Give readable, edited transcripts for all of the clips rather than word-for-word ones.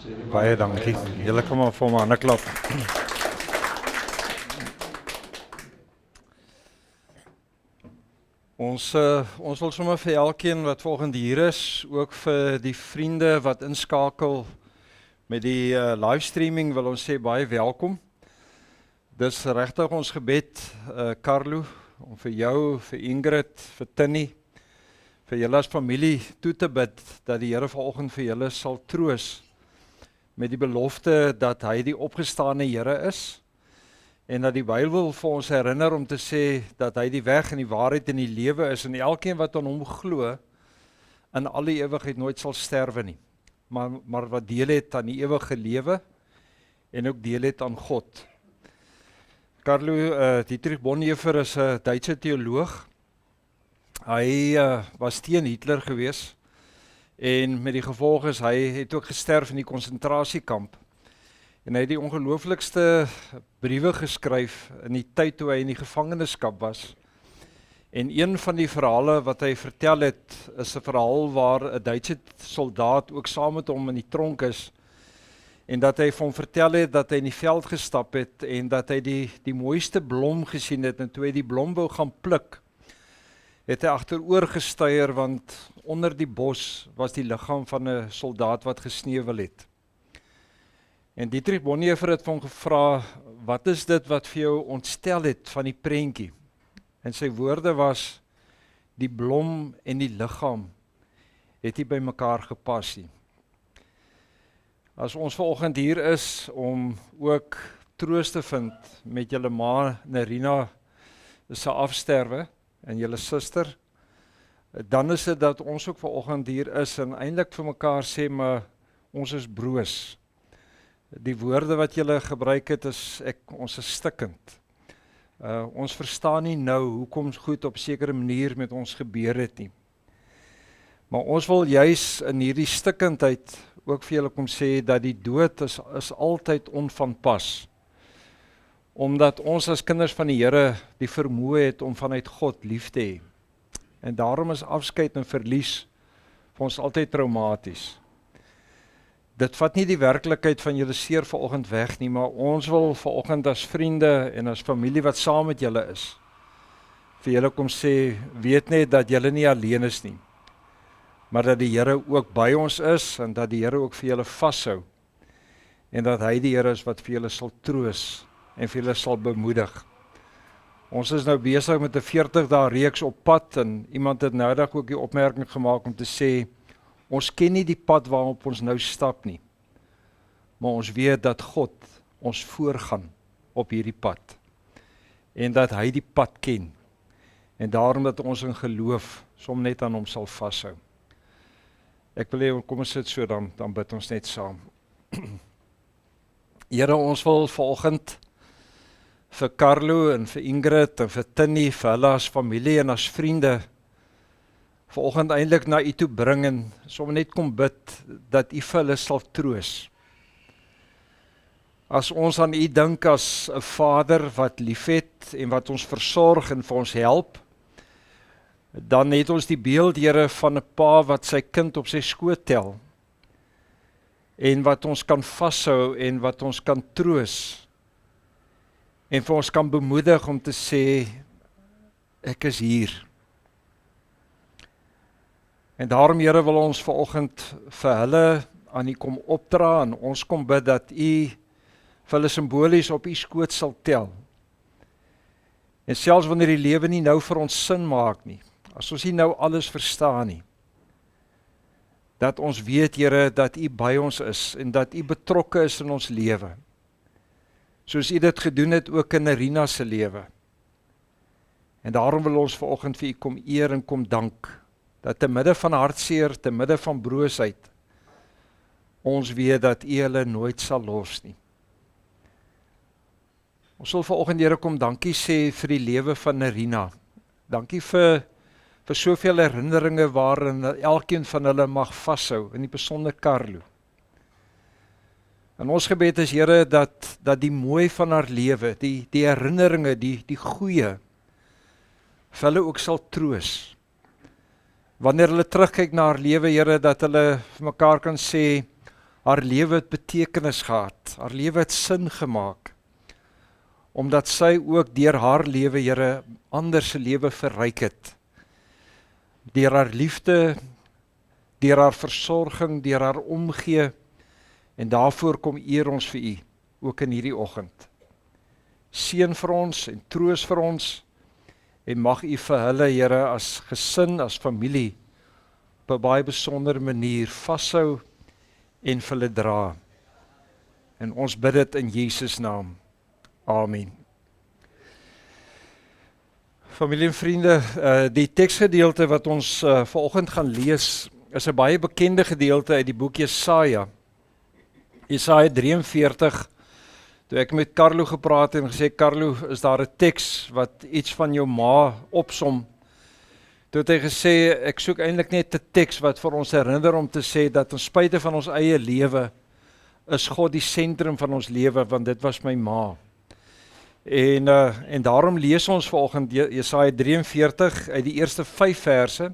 Baie dankie. Julle kan maar vir my 'n hande klap. Ons wil sommer vir elkeen wat volgende hier is, ook vir die vriende wat inskakel met die livestreaming, wil ons sê baie welkom. Dis regtig ons gebed, Carlo, om vir jou, vir Ingrid, vir Tinnie, vir julle as familie toe te bid, dat die Here vanoggend vir julle sal troos, met die belofte dat hy die opgestane Here is, en dat die Bybel vir ons herinner om te sê dat hy die weg en die waarheid en die lewe is, en elkeen wat aan hom glo, in alle ewigheid nooit sal sterwe nie, maar wat deel het aan die ewige lewe, en ook deel het aan God. Carlo Dietrich Bonhoeffer is 'n Duitse teoloog. Hy was teen Hitler gewees, en met die gevolg is, hy het ook gesterf in die konsentrasiekamp. En hy het die ongelooflikste briewe geskryf in die tyd toe hy in die gevangenskap was. En een van die verhale wat hy vertel het, is 'n verhaal waar 'n Duitse soldaat ook saam met hom in die tronk is, en dat hy vir hom vertel het dat hy in die veld gestap het, en dat hy die mooiste blom gesien het, en toe hy die blom wou gaan pluk, het hy agteroor gestuier, want onder die bos was die liggaam van 'n soldaat wat gesneuwel het. En Dietrich Bonhoeffer het vir hom gevra, wat is dit wat vir jou ontstel het van die prentjie? En sy woorde was, die blom en die liggaam het nie by mekaar gepas nie. As ons vanoggend hier is om ook troos te vind met julle ma Nerina se afsterwe en julle suster, dan is dit dat ons ook vanoggend hier is en eintlik vir mekaar sê, maar ons is broos. Die woorde wat julle gebruik het is, ons is stikkend. Ons verstaan nie nou hoekom goed op sekere manier met ons gebeur het nie. Maar ons wil juis in hierdie stikkendheid ook vir julle kom sê dat die dood is altyd onvanpas. Omdat ons as kinders van die Here die vermoë het om vanuit God lief te hê. En daarom is afskeid en verlies vir ons altyd traumaties. Dit vat nie die werklikheid van julle seer vanoggend weg nie, maar ons wil vanoggend as vriende en as familie wat saam met julle is, vir julle kom sê, weet net dat julle nie alleen is nie, maar dat die Here ook by ons is, en dat die Here ook vir julle vashou, en dat hy die Here is wat vir julle sal troos, en vir julle sal bemoedig. Ons is nou besig met 'n 40 dae reeks op pad, en iemand het noudag ook die opmerking gemaak om te sê, ons ken nie die pad waarop ons nou stap nie, maar ons weet dat God ons voorgaan op hierdie pad, en dat hy die pad ken, en daarom dat ons in geloof som net aan hom sal vashou. Ek wil hê, kom ons sit so, dan bid ons net saam. Here, ons wil vanoggend vir Carlo en vir Ingrid en vir Tinnie, vir hulle as familie en as vriende, vanoggend eintlik na u toe bring en sommer net kom bid dat u vir hulle sal troos. As ons aan u dink as 'n Vader wat liefhet en wat ons versorg en vir ons help, dan het ons die beeld, Here, van 'n pa wat sy kind op sy skoot tel en wat ons kan vashou en wat ons kan troos en vir ons kan bemoedig om te sê, ek is hier. En daarom, Here, wil ons vanoggend vir hulle aan u kom opdra en ons kom bid dat u vir hulle simbolies op u skoot sal tel. En selfs wanneer die lewe nie nou vir ons sin maak nie, as ons nie nou alles verstaan nie, dat ons weet, Here, dat u by ons is en dat u betrokke is in ons lewe. Soos u dit gedoen het ook in Nerina se lewe. En daarom wil ons vanoggend vir u kom eer en kom dank, dat te midde van hartseer, te midde van broosheid, ons weet dat u hulle nooit sal los nie. Ons wil vanoggend, Here, kom dankie sê vir die lewe van Nerina. Dankie vir soveel herinneringe waarin elkeen van hulle mag vashou, in die besonder Carlo. En ons gebed is, Here, dat die mooi van haar lewe, die herinneringe, die goeie, vir hulle ook sal troos. Wanneer hulle terugkyk na haar lewe, Here, dat hulle vir mekaar kan sê, Haar lewe het betekenis gehad, haar lewe het sin gemaak, omdat sy ook deur haar lewe, Here, ander se lewe verryk het. Deur haar liefde, deur haar versorging, deur haar omgee, en daarvoor kom eer ons vir U, ook in hierdie oggend. Seën vir ons en troos vir ons, en mag U vir hulle, Here, as gesin, as familie, op 'n baie besondere manier vashou en vir hulle dra. En ons bid dit in Jesus naam. Amen. Familie en vriende, die teksgedeelte wat ons vanoggend gaan lees, is 'n baie bekende gedeelte uit die boek Jesaja. Jesaja 43, toe ek met Carlo gepraat en gesê, Carlo, is daar 'n teks wat iets van jou ma opsom? Toe het hy gesê, ek soek eintlik net 'n teks wat vir ons herinner om te sê dat ten spyte van ons eie lewe, is God die sentrum van ons lewe, want dit was my ma. En daarom lees ons vanoggend Jesaja 43 uit die eerste 5 verse,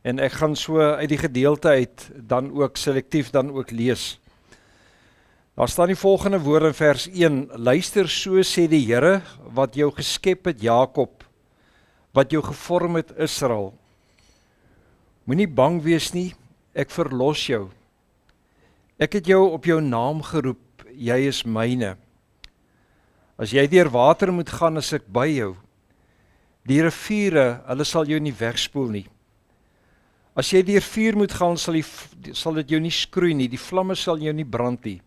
en ek gaan so uit die gedeelte uit dan ook selektief dan ook lees. Daar staan die volgende woorde in vers 1, luister, so sê die Here, wat jou geskep het, Jakob, wat jou gevorm het, Israel. Moenie bang wees nie, ek verlos jou. Ek het jou op jou naam geroep, jy is myne. As jy deur water moet gaan, is ek by jou. Die riviere, hulle sal jou nie wegspoel nie. As jy deur vuur moet gaan, sal dit jou nie skroei nie, die vlamme sal jou nie brand nie,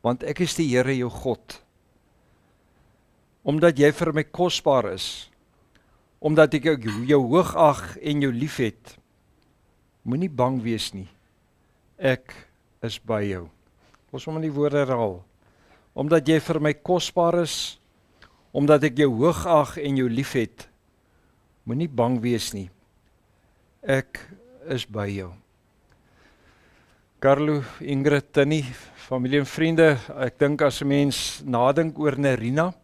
want ek is die Here jou God. Omdat jy vir my kosbaar is, omdat ek jou hoogag en jou lief het, moenie bang wees nie, ek is by jou. Ons moet die woorde herhaal. Omdat jy vir my kosbaar is, omdat ek jou hoogag en jou lief het, moenie bang wees nie, ek is by jou. Carlo, Ingrid, Tinnie, familie en vriende, ek dink as 'n mens nadink oor Nerina,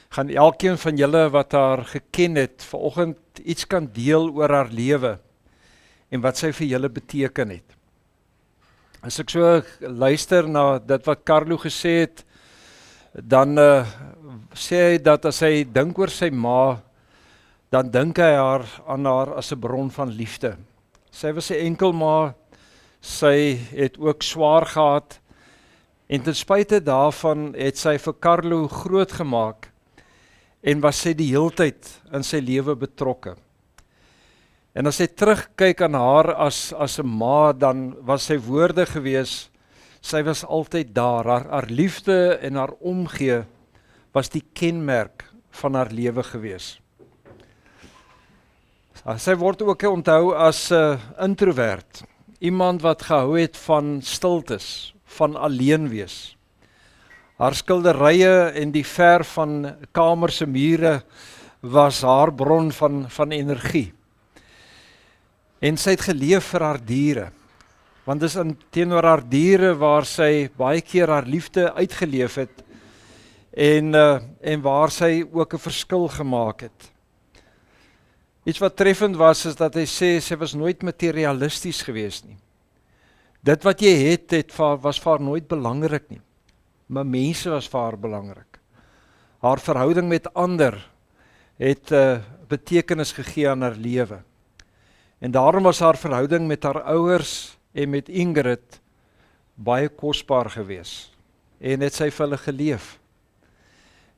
gaan elkeen van julle wat haar geken het, vanoggend iets kan deel oor haar lewe en wat sy vir julle beteken het. As ek so luister na dit wat Carlo gesê het, dan sê hy dat as hy dink oor sy ma, dan dink hy aan haar as 'n bron van liefde. Sy was 'n enkel ma, sy het ook swaar gehad, en ten spyte daarvan het sy vir Carlo groot gemaak, en was sy die heeltyd in sy lewe betrokke. En as hy terugkyk aan haar as 'n ma, dan was sy woorde gewees, sy was altyd daar, haar liefde en haar omgee was die kenmerk van haar lewe gewees. Sy word ook onthou as 'n introvert, iemand wat gehou het van stiltes, van alleen wees. Haar skilderye en die verf van kamer se mure was haar bron van energie. En sy het geleef vir haar diere, want dis teenoor haar diere waar sy baie keer haar liefde uitgeleef het, en waar sy ook 'n verskil gemaak het. Iets wat treffend was, is dat hy sê, sy was nooit materialisties gewees nie. Dit wat jy het was vir haar nooit belangrik nie, maar mense was vir haar belangrik. Haar verhouding met ander het betekenis gegee aan haar lewe. En daarom was haar verhouding met haar ouers en met Ingrid baie kosbaar gewees. En het sy vir hulle geleef.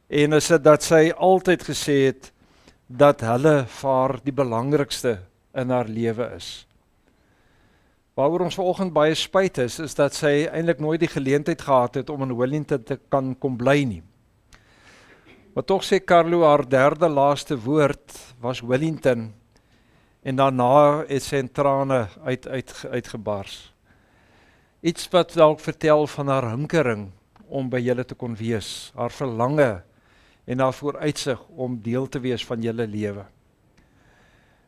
En is dit dat sy altyd gesê het, dat hulle vir haar die belangrikste in haar lewe is. Waaroor ons vanoggend baie spyt is dat sy eintlik nooit die geleentheid gehad het om in Wellington te kan kom bly nie. Maar tog sê Carlo, haar derde laaste woord was Wellington, en daarna het sy in trane uitgebars. Iets wat dalk vertel van haar hinkering om by julle te kon wees, haar verlange en haar vooruitsig om deel te wees van julle lewe.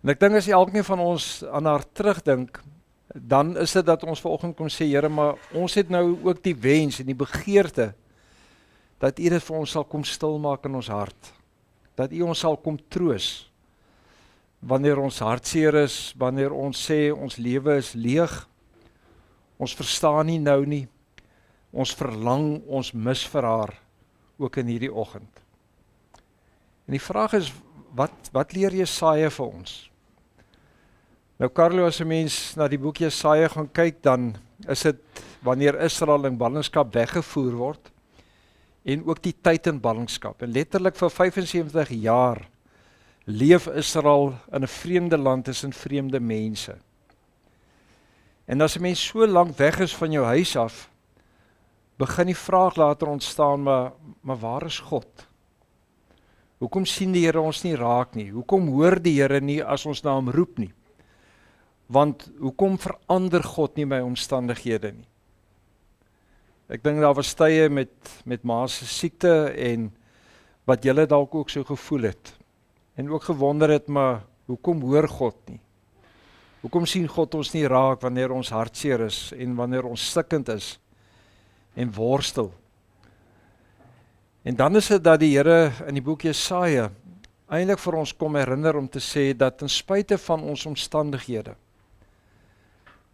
En ek dink as elkeen van ons aan haar terugdink, dan is dit dat ons vanoggend kom sê, Here, maar ons het nou ook die wens en die begeerte, dat U dit vir ons sal kom stilmaak in ons hart, dat U ons sal kom troos, wanneer ons hartseer is, wanneer ons sê ons lewe is leeg, Ons verstaan nie nou nie. Ons verlang, ons mis vir haar, ook in hierdie oggend. En die vraag is, wat leer Jesaja vir ons? Nou Carlo, as 'n mens na die boek Jesaja gaan kyk, dan is dit wanneer Israel in ballingskap weggevoer word, en ook die tyd in ballingskap. En letterlik vir 75 jaar leef Israel in 'n vreemde land tussen vreemde mense. En as 'n mens so lank weg is van jou huis af, begin die vraag later ontstaan, maar waar is God? Hoekom sien die Here ons nie raak nie? Hoekom hoor die Here nie as ons na hom roep nie? Want hoekom verander God nie my omstandighede nie? Ek dink daar was tye met ma se siekte en wat julle dalk ook so gevoel het. En ook gewonder het, maar hoekom hoor God nie? Hoekom sien God ons nie raak wanneer ons hartseer is en wanneer ons stikkend is en worstel? En dan is dit dat die Here in die boek Jesaja eintlik vir ons kom herinner om te sê dat ten spyte van ons omstandighede,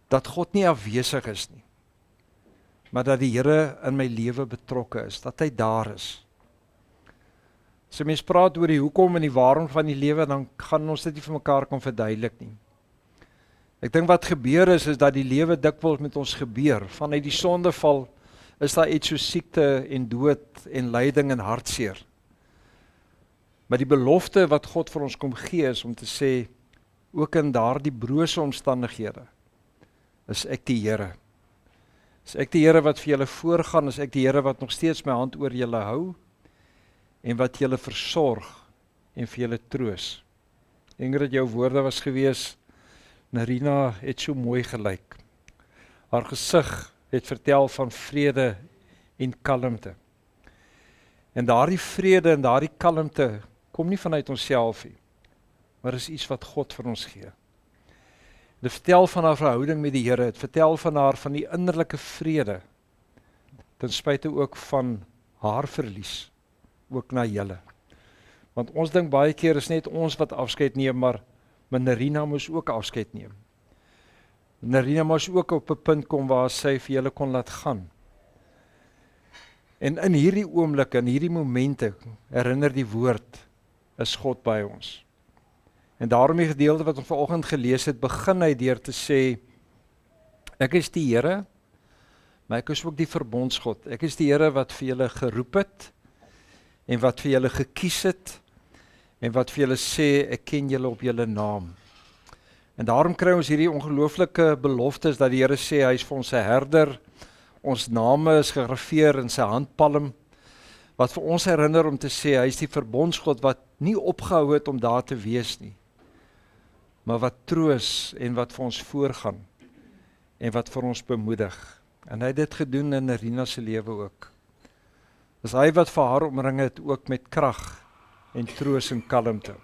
dat God nie afwesig is nie, maar dat die Here in my lewe betrokke is, dat hy daar is. As 'n mens praat oor die hoekom en die waarom van die lewe, dan gaan ons dit nie vir mekaar kan verduidelik nie. Ek dink wat gebeur is dat die lewe dikwels met ons gebeur. Vanuit die sondeval is daar iets so siekte en dood en lyding en hartseer. Maar die belofte wat God vir ons kom gee is om te sê, ook in daardie brose omstandighede, is ek die Here. Is ek die Here wat vir julle voorgaan, is ek die Here wat nog steeds my hand oor julle hou, en wat julle versorg, en vir julle troos. Ingrid, jou woorde was gewees, Narina het so mooi gelyk. Haar gesig het vertel van vrede en kalmte. En daardie vrede en daardie kalmte kom nie vanuit onsself nie, maar is iets wat God vir ons gee. Dit vertel van haar verhouding met die Here, dit vertel van haar van die innerlike vrede, ten spyte ook van haar verlies, ook na julle. Want ons dink baie keer is net ons wat afskeid neem, maar Narina moes ook afskeid neem. Narina moes ook op 'n punt kom waar sy vir julle kon laat gaan. En in hierdie oomblikke, in hierdie momente, herinner die woord, is God by ons. En daarom die gedeelte wat ons vanoggend gelees het, begin hy deur te sê, ek is die Here, maar ek is ook die verbondsgod. Ek is die Here wat vir julle geroep het, en wat vir julle gekies het, en wat vir julle sê, ek ken julle op julle naam. En daarom kry ons hierdie ongelooflike beloftes, dat die Here sê, hy is vir ons 'n herder, ons name is gegraveer in sy handpalm, wat vir ons herinner om te sê, hy is die verbondsgod wat nie opgehou het om daar te wees nie, maar wat troos en wat vir ons voorgaan, en wat vir ons bemoedig. En hy het dit gedoen in Narina se lewe ook. Dis hy wat vir haar omring het, ook met krag en troos en kalmte.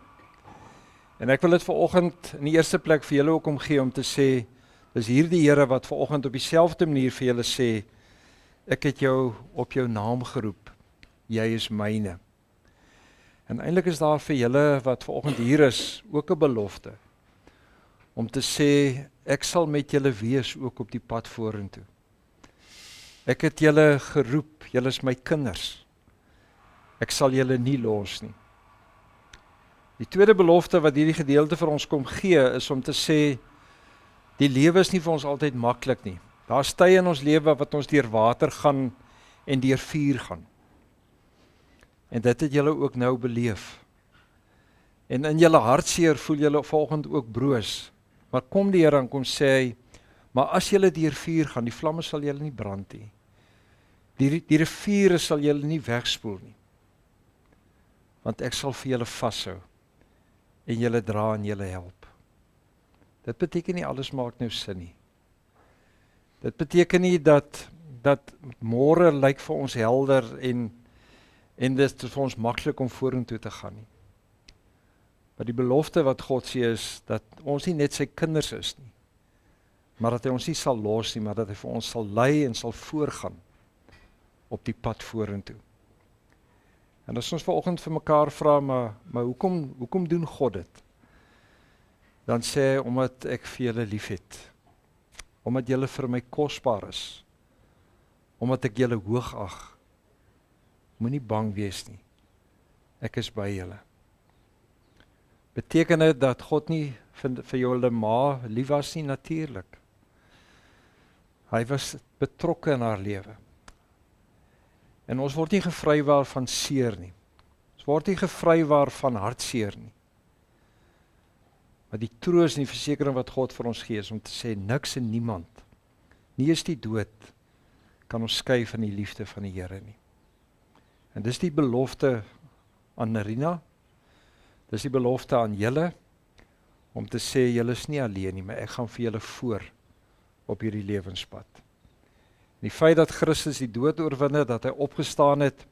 En ek wil dit vanoggend in die eerste plek vir julle ook omgee om te sê, dis hierdie Here wat vanoggend op dieselfde manier vir julle sê, ek het jou op jou naam geroep, jy is myne. En eintlik is daar vir julle wat vanoggend hier is, ook 'n belofte, om te sê, ek sal met julle wees ook op die pad vorentoe. Ek het julle geroep, julle is my kinders. Ek sal julle nie los nie. Die tweede belofte wat hierdie gedeelte vir ons kom gee, is om te sê, die lewe is nie vir ons altyd maklik nie. Daar is tye in ons lewe wat ons deur water gaan en deur vuur gaan. En dit het julle ook nou beleef. En in julle hartseer voel julle vanoggend ook broos. Maar kom die Here en kom sê hy, maar as julle deur vuur gaan, die vlamme sal julle nie brand nie. Die riviere sal julle nie wegspoel nie. Want ek sal vir julle vashou en julle dra en julle help. Dit beteken nie alles maak nou sin nie. Dit beteken nie dat môre lyk vir ons helder en dit is vir ons maklik om vorentoe te gaan nie. Maar die belofte wat God sê is dat ons nie net sy kinders is nie, maar dat hy ons nie sal los nie, maar dat hy vir ons sal lei en sal voorgaan op die pad vorentoe. En as ons vanoggend vir mekaar vra, maar hoekom doen God dit? Dan sê hy, omdat ek vir julle lief het. omdat julle vir my kosbaar is, omdat ek julle hoog ag. Moenie bang wees nie, ek is by julle. Beteken dit dat God nie vir julle ma lief was nie? Natuurlik. Hy was betrokke in haar lewe. En ons word nie gevrywaar van seer nie. Ons word nie gevrywaar van hartseer nie. Maar die troos en die versekering wat God vir ons gee is om te sê, niks en niemand, nie eens die dood, kan ons skei van die liefde van die Here nie. En dis die belofte aan Nerina, dis die belofte aan julle, om te sê, julle is nie alleen nie, maar ek gaan vir julle voor op hierdie lewenspad. En die feit dat Christus die dood oorwin het, dat hy opgestaan het,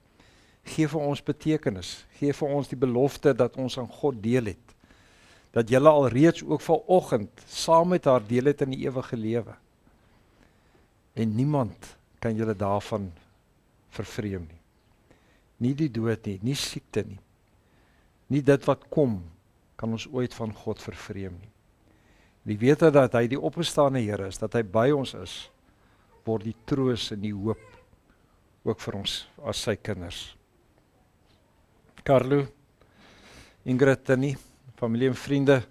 gee vir ons betekenis, gee vir ons die belofte dat ons aan God deel het, dat julle alreeds ook vanoggend saam met haar deel het in die ewige lewe. En niemand kan julle daarvan vervreem nie. Nie die dood nie, nie siekte nie. Nie dit wat kom, kan ons ooit van God vervreem nie. Die wete dat hy die opgestane Here is, dat hy by ons is, word die troos en die hoop ook vir ons as sy kinders. Carlo, Ingrid, Tannie, familie en vriende,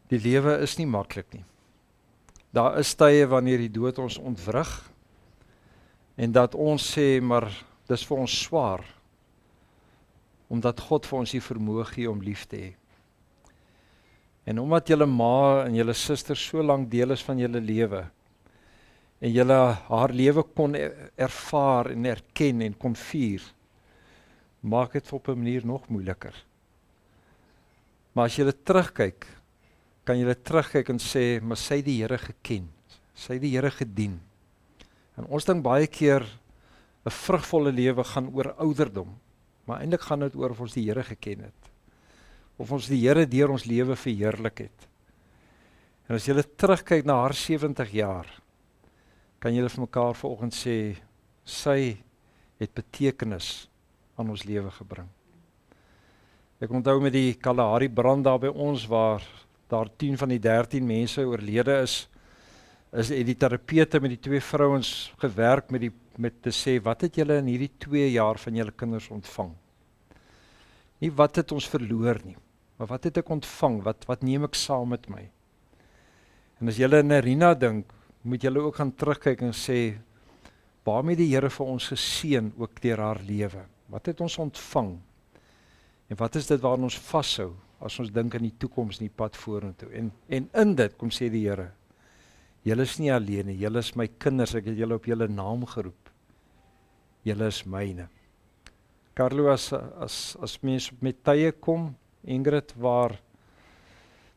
die lewe is nie maklik nie. Daar is tye wanneer die dood ons ontwrig, en dat ons sê, maar dis vir ons swaar, omdat God vir ons die vermoë gee om lief te hê. En omdat julle ma en julle suster so lank deel is van julle lewe, en julle haar lewe kon ervaar en erken en kon vier, maak dit op 'n manier nog moeiliker. Maar as julle terugkyk, kan julle terugkyk en sê, maar sy het die Here geken, sy het die Here gedien. En ons dink baie keer 'n vrugvolle lewe gaan oor ouderdom, maar eintlik gaan dit oor of ons die Here geken het. Of ons die Here deur ons lewe verheerlik het. En as julle terugkyk na haar 70 jaar, kan julle vir mekaar vanoggend sê, sy het betekenis aan ons lewe gebring. Ek onthou met die Kalahari brand daar by ons, waar daar 10 van die 13 mense oorlede is die terapeute met die 2 vrouens gewerk met te sê, wat het julle in hierdie 2 jaar van julle kinders ontvang? Nie wat het ons verloor nie, maar wat het ek ontvang, wat neem ek saam met my? En as julle in Nerina dink, moet julle ook gaan terugkyk en sê, waarmee die Here vir ons geseën ook deur haar lewe? Wat het ons ontvang? En wat is dit waaraan ons vashou, as ons dink aan die toekoms en die pad vorentoe? En in dit, kom sê die Here, julle is nie alleen nie, julle is my kinders, ek het julle op julle naam geroep. Julle is myne. Carlo, as mens met tye kom, Ingrid, waar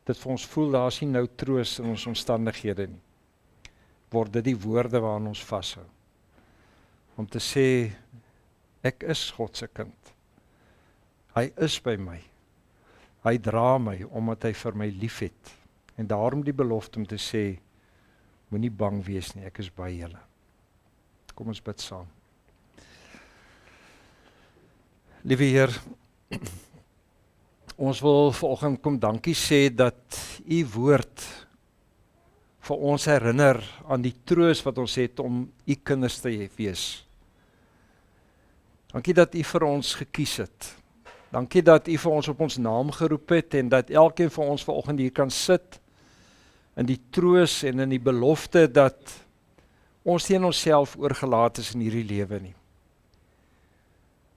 dit vir ons voel, daar is nie nou troos in ons omstandighede nie, word dit die woorde waaraan ons vashou. Om te sê, ek is God se kind. Hy is by my. Hy dra my, omdat hy vir my lief het. En daarom die belofte om te sê, moenie bang wees nie, ek is by julle. Kom ons bid saam. Liewe Heer, ons wil vanoggend kom dankie sê dat u woord vir ons herinner aan die troos wat ons het om u kinders te wees. Dankie dat u vir ons gekies het. Dankie dat u vir ons op ons naam geroep het en dat elkeen van ons vanoggend hier kan sit in die troos en in die belofte dat ons nie aan onsself oorgelaat is in hierdie lewe nie.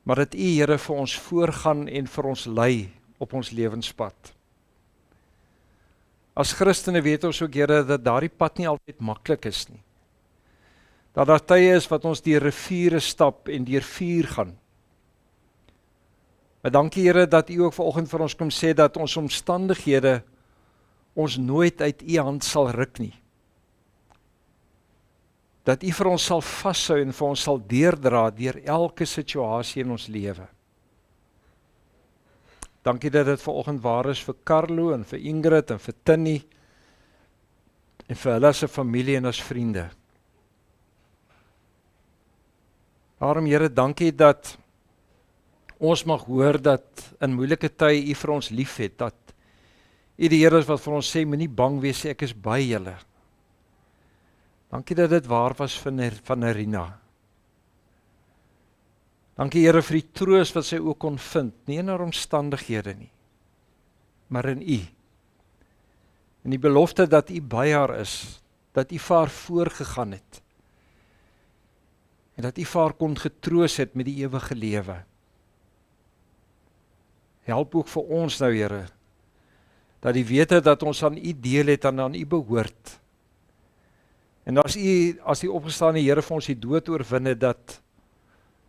Maar dat u, Here, vir ons voorgaan en vir ons lei op ons lewenspad. As Christene weet ons ook, Here, dat daardie pad nie altyd maklik is nie. Dat daar tye is wat ons deur riviere stap en deur vuur gaan. Maar dankie, Here, dat u ook vanoggend vir ons kom sê dat ons omstandighede ons nooit uit u hand sal ruk nie. Dat u vir ons sal vashou en vir ons sal deurdra deur elke situasie in ons lewe. Dankie dat dit vanoggend waar is vir Carlo en vir Ingrid en vir Tinnie en vir hulle as 'n familie en as vriende. Daarom, Here, dankie dat ons mag hoor dat in moeilike tye u vir ons liefhet, dat U die Here is wat vir ons sê, moenie bang wees, ek is by julle. Dankie dat dit waar was van Nerina. Dankie Here vir die troos wat sy ook kon vind, nie in haar omstandighede nie, maar in U. En die belofte dat U by haar is, dat U vir haar voorgegaan het, en dat U vir haar kon getroos het met die ewige lewe. Help ook vir ons nou, Here, dat die wete dat ons aan U deel het en aan U behoort. En as die opgestaane Here vir ons die dood oorwin het, dat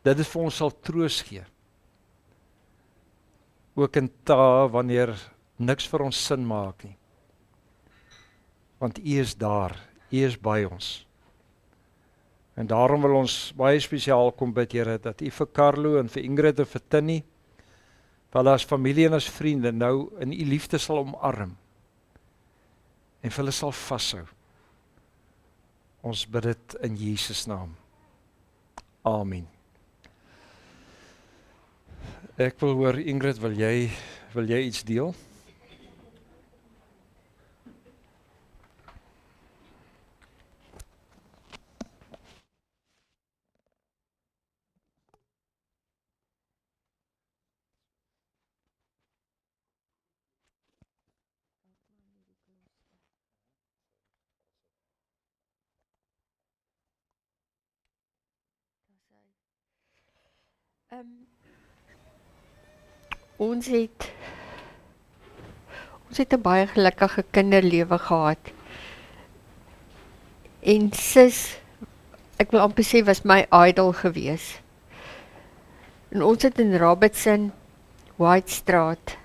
dit vir ons sal troos gee. Ook in dae wanneer niks vir ons sin maak nie. Want U is daar, U is by ons. En daarom wil ons baie spesiaal kom bid, Here, dat U vir Carlo en vir Ingrid en vir Tinnie, vir hulle as familie en as vriende nou in U liefde sal omarm en vir hulle sal vashou. Ons bid dit in Jesus naam. Amen. Ek wil hoor, Ingrid, wil jy iets deel? Ons het 'n baie gelukkige kinderlewe gehad. En sis, ek wil amper sê, was my idol gewees. En ons het in Robertson, Whitestraat,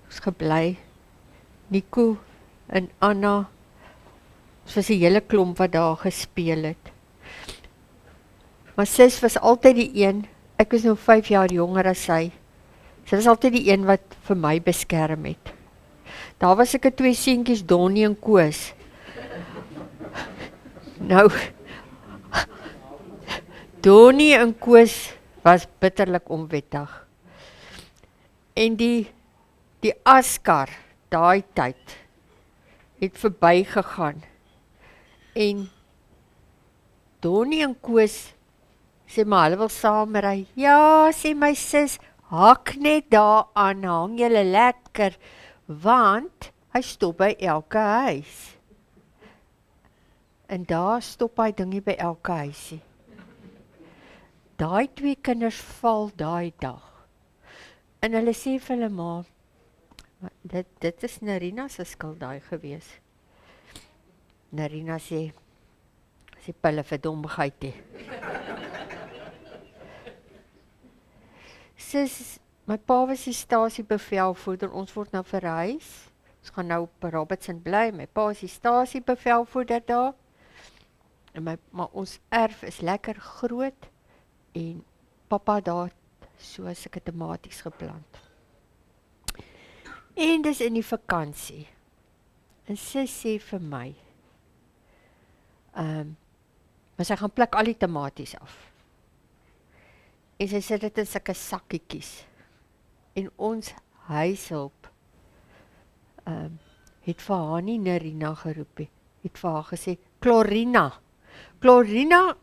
ons gebly. Nico en Anna, ons was 'n hele klomp wat daar gespeel het. Maar sis was altyd die een, ek was nou 5 jaar jonger as sy. Sy was altyd die een wat vir my beskerm het. Daar was ek 'n 2 seentjies, Donnie en Koos. Nou, Donnie en Koos was bitterlik onwettig. En die askar, daai tyd, het verbygegaan. En Donnie en Koos sê maar hulle wil saam ry. Ja, sê my sis, hak net daar aan, hang julle lekker, want hy stop by elke huis. En daar stop hy dingie by elke huisie. Daai 2 kinders val daai dag. En hulle sê vir hulle ma, dit is Nerina se skuld daai gewees. Nerina sê pille vir dommigheid hê. Sis, my pa was die stasiebevelvoerder, ons word nou verhuis. Ons gaan nou op Robertson bly, my pa is die stasiebevelvoerder daar. Maar ons erf is lekker groot en papa daar so sulke tomaties geplant. En dis in die vakansie. En sy sê vir my, maar sy gaan pluk al die tomaties af. En sy sit dit in sulke sakkietjies. En ons huishulp het vir haar nie Nerina geroep nie. Het vir haar gesê, Chlorina,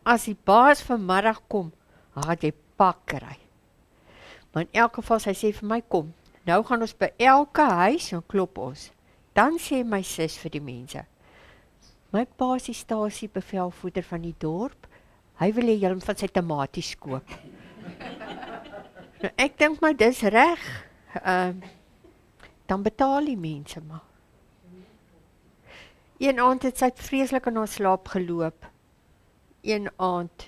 as die baas vanmiddag kom, gaan jy pak kry. Maar in elk geval, sy sê vir my, kom, nou gaan ons by elke huis en klop ons. Dan sê my sis vir die mense, my pa is die stasiebevelvoerder van die dorp, hy wil hê julle van sy tomaties koop. Nou, ek dink maar dis reg, dan betaal die mense maar. Een aand het sy vreeslik in haar slaap geloop. Een aand,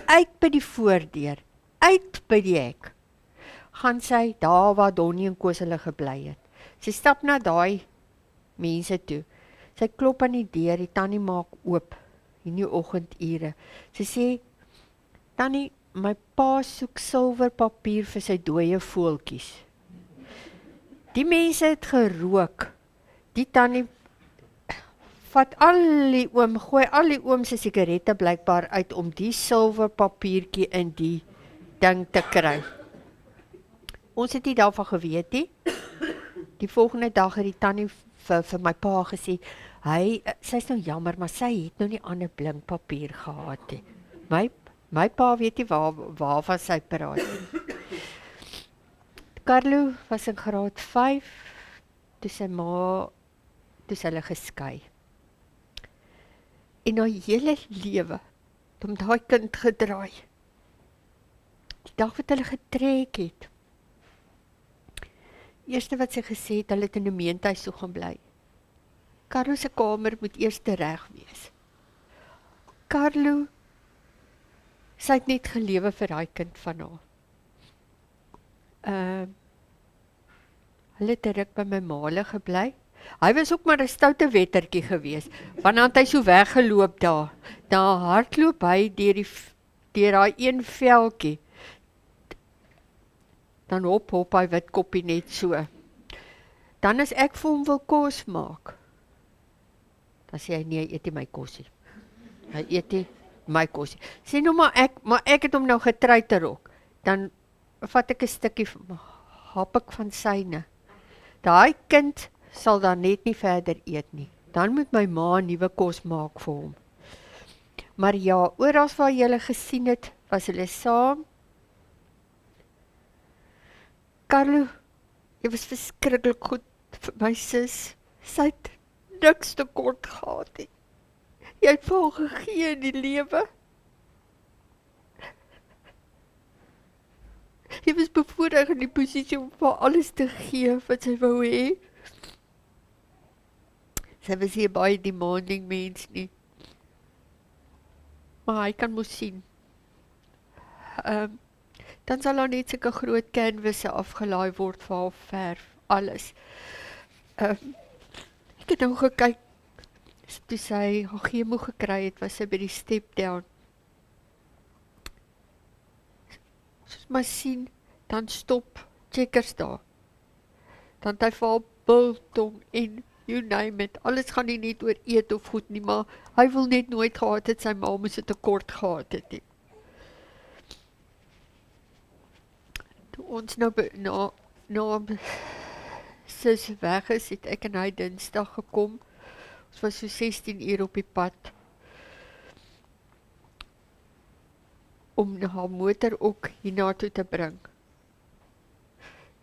uit by die voordeur, uit by die hek, gaan sy daar waar Donnie en Koos hulle gebly het. Sy stap na daai mense toe. Sy klop aan die deur, die tannie maak oop, in die oggendure. Sy sê, tannie, my pa soek silverpapier vir sy dooie voeltjies. Die mense het gerook. Die tannie gooi al die oom se sigarette blykbaar uit om die silverpapiertjie in die ding te kry. Ons het nie daarvan geweet nie. Die volgende dag het die tannie vir my pa gesê, sy's nou jammer, maar sy het nou nie ander blinkpapier gehad nie. My pa weet nie waarvan sy praat nie. Carlo was in graad 5, toe sy ma, toe sy hulle geskei. En haar hele lewe, om daai kind gedraai. Die dag wat hulle getrek het, eerste wat sy gesê het, hulle het in 'n meentuis toe gaan bly. Carlo se kamer moet eers reg wees. Carlo, sy het net gelewe vir daai kind van haar. Hulle het 'n ruk by my maale gebly. Hy was ook maar 'n stoute wettertjie gewees, want dan het hy so weggeloop daar. Dan hardloop hy deur daai een veldjie. Dan hop hy wit koppie net so. Dan as ek vir hom wil kos maak, dan sê hy nee, hy eet nie my kosie. Hy eet nie my kosie. Sê nou maar ek het hom nou getruiterok. Dan vat ek 'n stukkie hap ek van syne. Daai kind sal dan net nie verder eet nie. Dan moet my ma nuwe kos maak vir hom. Maar ja, oral waar jy hulle gesien het, was hulle saam. Carlo, jy was verskriklik goed vir my sis. Sy het niks tekort gehad nie. Jy het vir haar gegee in die lewe. Jy was bevoorreg in die posisie om vir alles te gee wat sy wou hê. Sy was nie baie demanding mens nie. Maar hy kan mos sien. Dan sal daar net sulke groot canvasse afgelaai word vir haar verf, alles. Ek het nou gekyk, toe sy haar chemo gekry het, was sy by die step down. Soos maar sien, dan stop checkers daar. Dan het hy vir haar biltong en you name it. Alles gaan nie net oor eet of goed nie, maar hy wil net nooit gehad het sy ma moes 'n tekort gehad het nie. Toe ons nou na sis weg is, het ek en hy Dinsdag gekom. Ons was so 16 uur op die pad. Om haar motor ook hiernatoe te bring.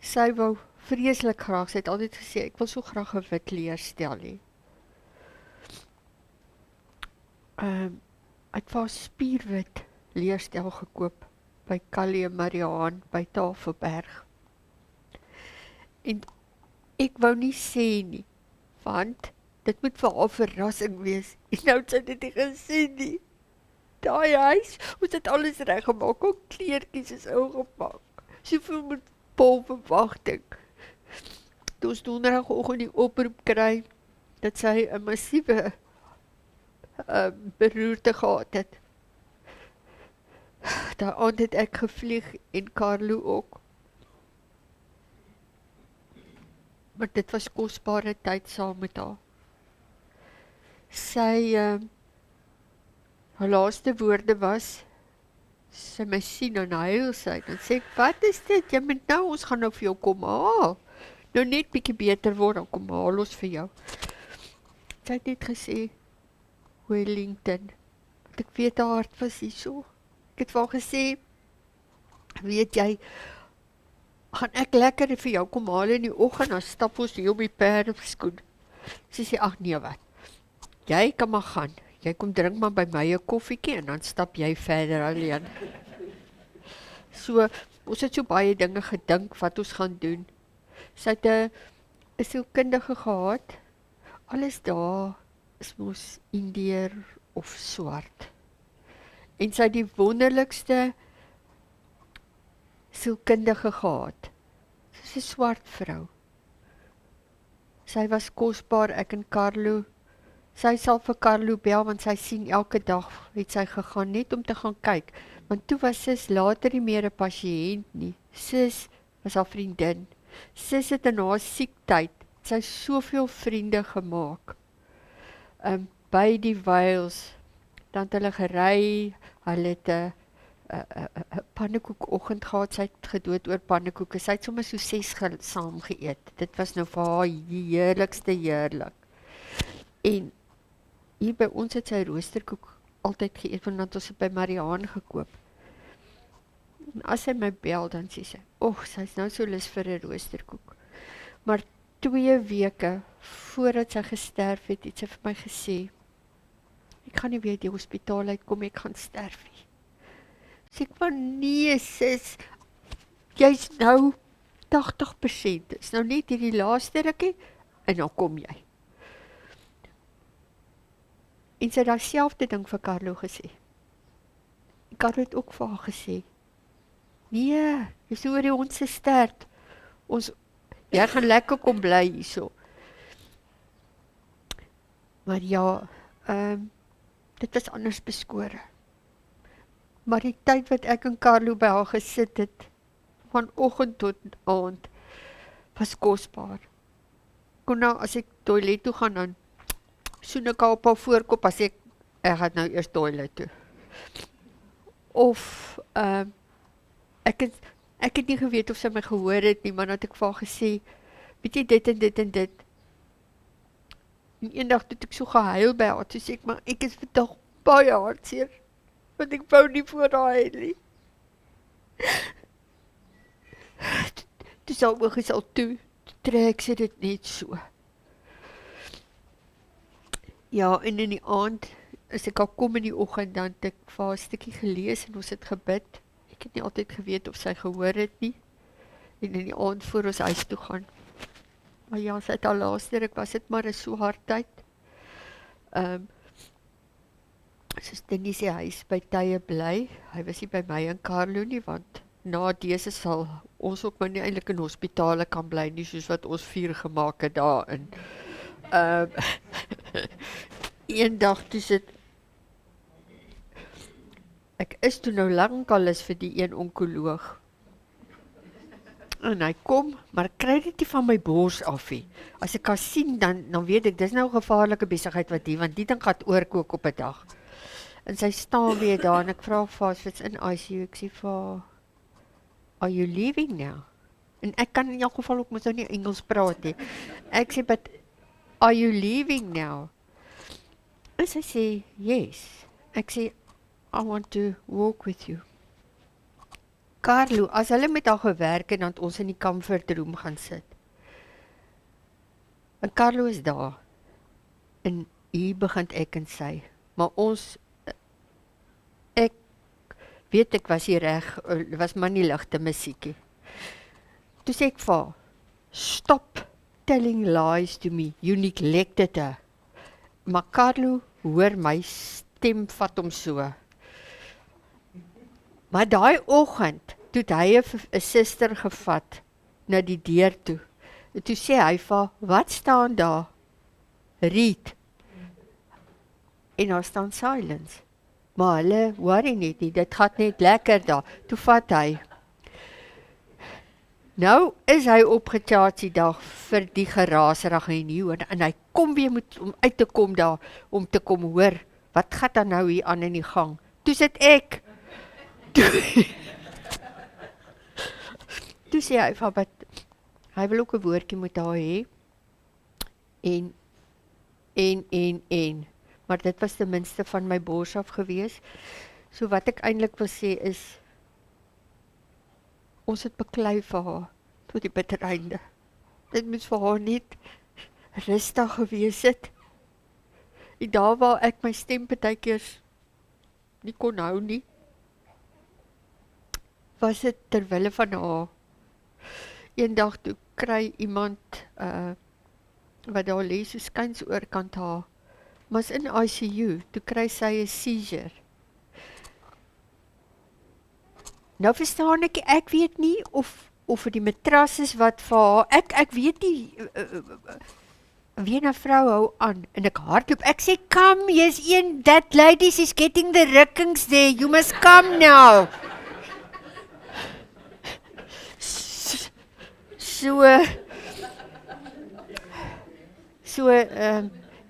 Sy wou vreeslik graag, sy het altyd gesê, ek wil so graag 'n wit leerstel hê. Ek het vir haar spierwit leerstel gekoop by Callie en Mariaan by Tafelberg. En ek wou nie sê nie, want dit moet vir haar verrassing wees. En nou het sy dit nie gesien nie. Daai huis, ons het alles reggemaak, ook kleertjies is ougemaak. Soveel met vol verwagting. Toe ons donderdagoggend die oproep kry, dat sy 'n massiewe beroerte gehad het. Daai aand het ek gevlieg en Carlo ook. Maar dit was kosbare tyd saam met haar. Sy, haar laaste woorde was, sy my sien en huil sy, dan sê ek, wat is dit? Jy moet nou, ons gaan nou vir jou kom haal. Nou net bietjie beter word, dan kom haal ons vir jou. Sy het net gesê, Wellington, want ek weet haar hart was hier so. Ek het vir haar gesê, weet jy, gaan ek lekker vir jou kom haal in die oggend, dan stap ons hier op die perdeskoen. Sy sê, ag nee wat, jy kan maar gaan, jy kom drink maar by my 'n koffiekie en dan stap jy verder alleen. So, ons het so baie dinge gedink wat ons gaan doen. Sy het 'n sielkundige gehad, alles daar is mos Indiër of swart. En sy het die wonderlikste sielkundige gehad. Sy's 'n swart vrou. Sy was kosbaar, ek en Carlo. Sy sal vir Carlo bel, want sy sien elke dag, het sy gegaan, net om te gaan kyk. Want toe was sis later nie meer 'n pasiënt nie. Sis was haar vriendin. Sis het in haar siektyd, sy soveel vriende gemaak. By die Wales, dan het hulle gery, hulle het pannekoekoggend gehad, sy het gedood oor pannekoeke. Sy het sommer so 6 saam geëet. Dit was nou vir haar heerlikste heerlik. En hier by ons het sy roosterkoek altyd geëet, want dan het ons dit by Mariaan gekoop. En as sy my bel, dan sê sy, sy's nou so lus vir 'n roosterkoek. Maar 2 weke voordat sy gesterf het sy vir my gesê, ek gaan nie weer die hospitaal uitkom, ek gaan sterf nie. Sê ek van, nee sis, jy's nou 80%, dis nou net hierdie laaste rukkie, en dan kom jy. En sy het dieselfde ding vir Carlo gesê. Carlo het ook vir haar gesê, nee, jy's oor die hond se stert, jy gaan lekker kom bly hierso. Maar ja, dit was anders beskore. Maar die tyd wat ek en Carlo by haar gesit het, van oggend tot aand, was kosbaar. Kon nou, as ek toilet toe gaan, dan soen ek haar op haar voorkop, as ek gaan nou eers toilet toe. Of, ek het nie geweet of sy my gehoor het nie, maar dan het ek vir haar gesê, weet jy dit en dit en dit. En eendag het ek so gehuil by haar, toe sê ek, maar ek is vandag baie hartseer, want ek wou nie voor haar huil nie. Toe sy oog is al toe trek sy dit net so. Ja, en in die aand, as ek al kom in die oggend, dan het ek vir haar 'n stukkie gelees en ons het gebid. Ek het nie altyd geweet of sy gehoor het nie. En in die aand voor ons huis toe gaan. Maar ja, sy het al laaste ruk, was dit maar 'n so hard tyd. Soos Dennie sê, hy is by tye bly. Hy was nie by my en Carlo nie, want na dese sal ons ook maar nie eintlik in hospitale kan bly nie, soos wat ons 4 gemaak het daarin. Eendag toe sit ek is toe nou lankal is vir die een onkoloog. En hy kom, maar ek kry dit nie van my bors af nie. As ek kan sien, dan weet ek, dis nou 'n gevaarlike besigheid wat die, want die ding gaan oorkook op 'n dag. En sy staan weer daar en ek vra vir haar, sy's in ICU, ek sê vir haar, are you leaving now? En ek kan in elk geval ook mos nou nie Engels praat nie. Ek sê, but are you leaving now? En sy sê, yes. Ek sê, I want to walk with you. Carlo, as hulle met haar gewerk het, dan het ons in die comfort room gaan sit. En Carlo is daar. En hier begin ek en sy. Maar ons, ek weet ek was hier reg, was maar nie ligte musiekie. Toe sê ek vir haar, stop telling lies to me, you neglected her. Maar Carlo hoor my stem vat hom so. Maar daai oggend, toe hy 'n suster gevat na die deur toe. En toe sê hy vir haar, wat staan daar? Read. En daar staan silence. Maar hulle worry net nie, dit gaan net lekker daar. Toe vat hy. Nou is hy opgecharge die dag vir die geraserig en nie, en hy kom weer om uit te kom daar, om te kom hoor, wat gaat dan nou hier aan in die gang? Toe sit ek. Toe sê hy van wat, hy wil ook 'n woordjie met haar hê. En, maar dit was ten minste van my bors af gewees. So wat ek eintlik wil sê is, ons het beklei vir haar, tot die bitter einde. Dit moes vir haar net rustig gewees het. En daar waar ek my stem partykeer nie kon hou nie, was dit terwille van haar. Eendag toe kry iemand, wat daar lê, so skuins oorkant haar, maar is in ICU, toe kry sy 'n seizure. Nou verstaan ek weet nie of die matras is wat vir haar, ek weet nie, wie 'n vrou hou aan, en ek hardloop, ek sê, come, yes, that lady is getting the rukkings there, you must come now.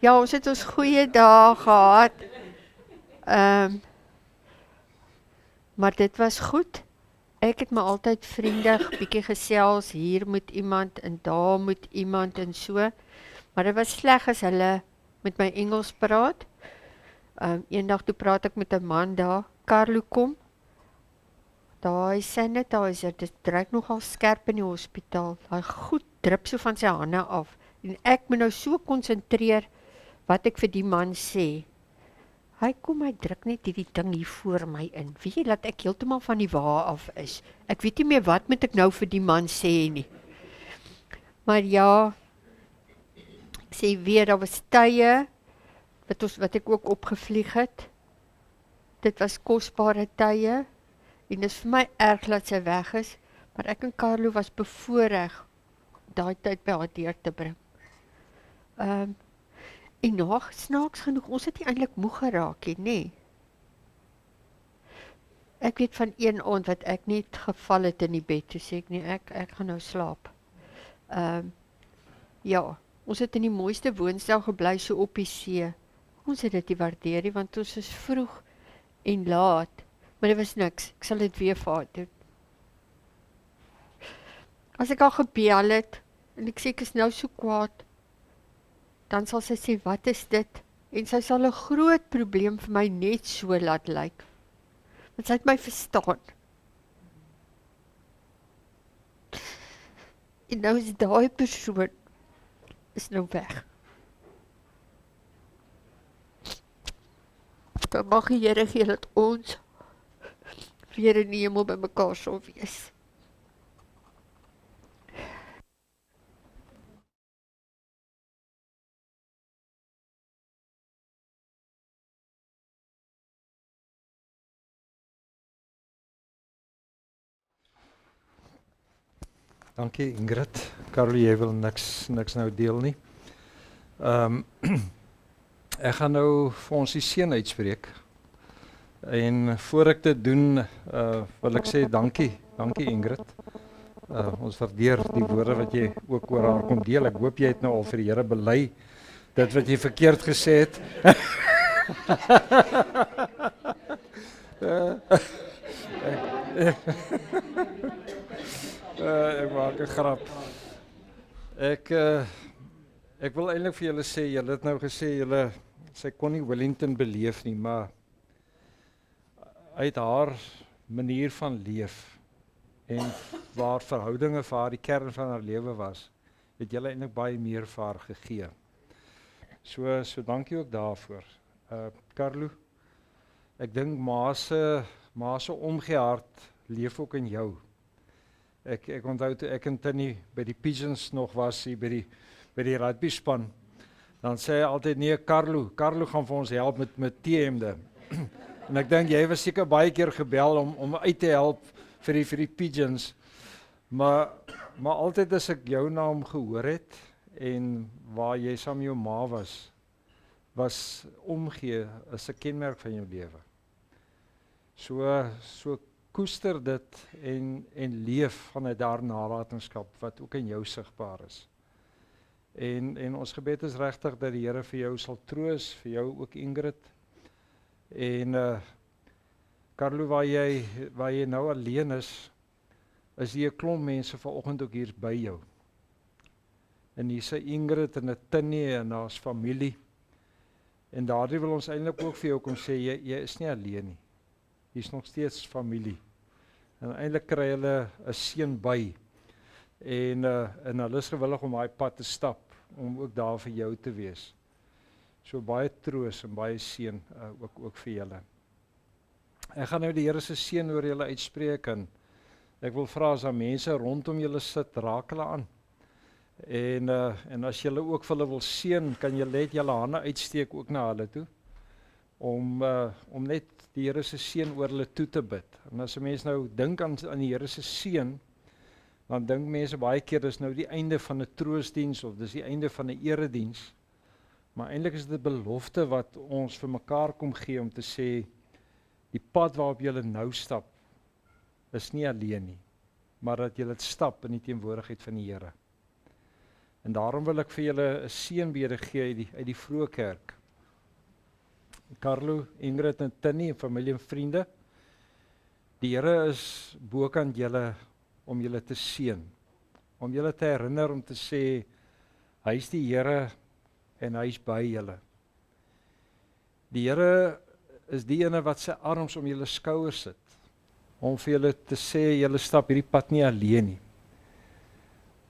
Ja, ons het ons goeie dae gehad. Maar dit was goed. Ek het my altyd vriendig bietjie gesels, hier moet iemand en daar moet iemand en so. Maar dit was sleg as hulle met my Engels praat. Eendag toe praat ek met 'n man daar, Carlo kom. Daai sanitizer, dit druk nogal skerp in die hospitaal. Daai goed drup so van sy hande af. En ek moet nou so konsentreer wat ek vir die man sê. Hy kom, hy druk net hierdie ding hier voor my in. Weet jy dat ek heeltemal van die wa af is? Ek weet nie meer wat moet ek nou vir die man sê nie. Maar ja, ek sê weer, daar was tye wat ek ook opgevlieg het. Dit was kosbare tye. En dit is vir my erg dat sy weg is, maar ek en Carlo was bevoorreg daai tyd by haar deur te bring. En nog, snaaks genoeg, ons het nie eintlik moeg geraak nie, nee. Ek weet van een aand wat ek net geval het in die bed, toe sê ek nie, ek gaan nou slaap. Ja, ons het in die mooiste woonstel gebly so op die see. Ons het dit nie waardeer nie, want ons is vroeg en laat. Maar dit was niks, ek sal dit weer vir haar doen. As ek al gebel het, en ek sê ek is nou so kwaad, dan sal sy sê, wat is dit? En sy sal 'n groot probleem vir my net so laat lyk. Want sy het my verstaan. En nou is daai persoon, is nou weg. Dan mag die Here gee dat ons weer in die hemel by mekaar sal wees. Dankie Ingrid. Carlo, jy wil niks nou deel nie. Ek gaan nou vir ons die seën uitspreek. En voor ek dit doen, wil ek sê dankie Ingrid. Ons waardeer die woorde wat jy ook oor haar kom deel. Ek hoop jy het nou al vir die Here bely dit wat jy verkeerd gesê het. Ek maak 'n grap. Ek wil eintlik vir julle sê, julle het nou gesê sy kon nie Wellington beleef nie, maar uit haar manier van leef en waar verhoudinge vir haar die kern van haar lewe was, het julle eintlik baie meer vir haar gegee. So dankie ook daarvoor. Carlo, ek dink ma se omgehart leef ook in jou. Ek onthou toe ek en Tinnie by die Pigeons nog was hier by die rugby span, dan sê hy altyd, nee, Carlo gaan vir ons help met T-hemde. En ek dink jy was seker baie keer gebel om uit te help vir die Pigeons. Maar altyd as ek jou naam gehoor het en waar jy saam met jou ma was omgee is 'n kenmerk van jou lewe. So koester dit en leef vanuit daar nalatenskap wat ook in jou sigbaar is. En ons gebed is regtig dat die Here vir jou sal troos, vir jou ook Ingrid. En Carlo, waar jy nou alleen is hier 'n klomp mense vanoggend ook hier by jou. En hier's 'n Ingrid en 'n Tinnie en daar's familie. En daardie wil ons eintlik ook vir jou kom sê, jy is nie alleen nie. Hier's nog steeds familie. En eintlik kry hulle 'n seën by. En hulle is gewillig om daai pad te stap, om ook daar vir jou te wees. So baie troos en baie seën ook vir julle. Ek gaan nou die Here se seën oor julle uitspreek en ek wil vra as daar mense rondom julle sit, raak hulle aan. En as julle ook vir hulle wil seën, kan julle net julle hande uitsteek ook na hulle toe om net die Here se seën oor hulle toe te bid. En as 'n mens nou dink aan die Here se seën, dan dink mense baie keer dis nou die einde van 'n troosdiens of dis die einde van 'n erediens. Maar eintlik is dit 'n belofte wat ons vir mekaar kom gee om te sê die pad waarop jy nou stap is nie alleen nie, maar dat jy dit stap in die teenwoordigheid van die Here. En daarom wil ek vir julle 'n seënbede gee uit die vroeë kerk. Carlo, Ingrid en Tinnie en familie en vriende. Die Here is bokant julle om julle te seën, om julle te herinner om te sê, hy is die Here en hy is by julle. Die Here is die ene wat sy arms om julle skouers sit, om vir julle te sê, julle stap hierdie pad nie alleen nie,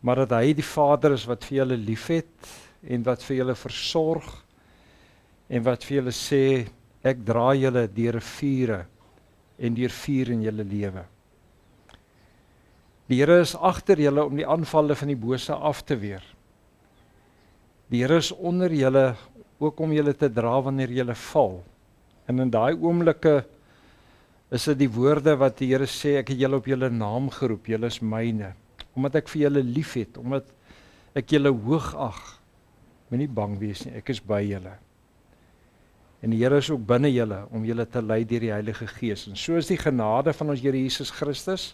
maar dat hy die Vader is wat vir julle liefhet en wat vir julle versorg en wat vir julle sê, ek dra julle deur vure en deur vuur in julle lewe. Die Here is agter julle om die aanvalle van die bose af te weer. Die Here is onder julle ook om julle te dra wanneer julle val. En in daai oomblikke is dit die woorde wat die Here sê, ek het julle op julle naam geroep, julle is myne, omdat ek vir julle liefhet, omdat ek julle hoog ag. Moenie bang wees nie, ek is by julle. En die Here is ook binne julle om julle te lei deur die Heilige Gees. En so is die genade van ons Here Jesus Christus,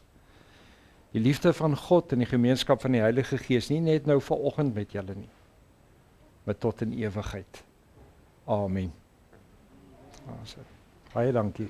die liefde van God en die gemeenskap van die Heilige Gees, nie net nou vanoggend met julle nie, maar tot in ewigheid. Amen. Baie dankie.